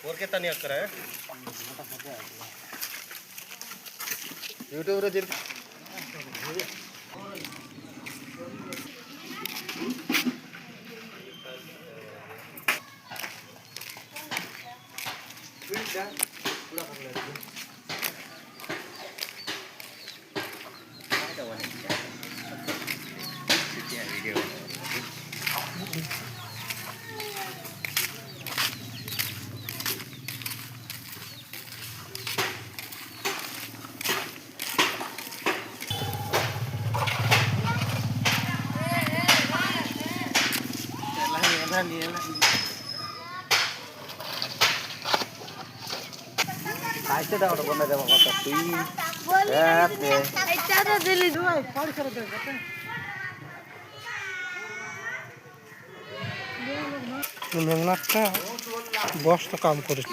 और कितना नहीं कर रहा है यूट्यूब रे जिर আইসেটা ওটা বন্ধ দেবো কথা তুই এটা তো দিলি দুই পড়ি করে দে মেঘনাথটা বস তো কাম করিস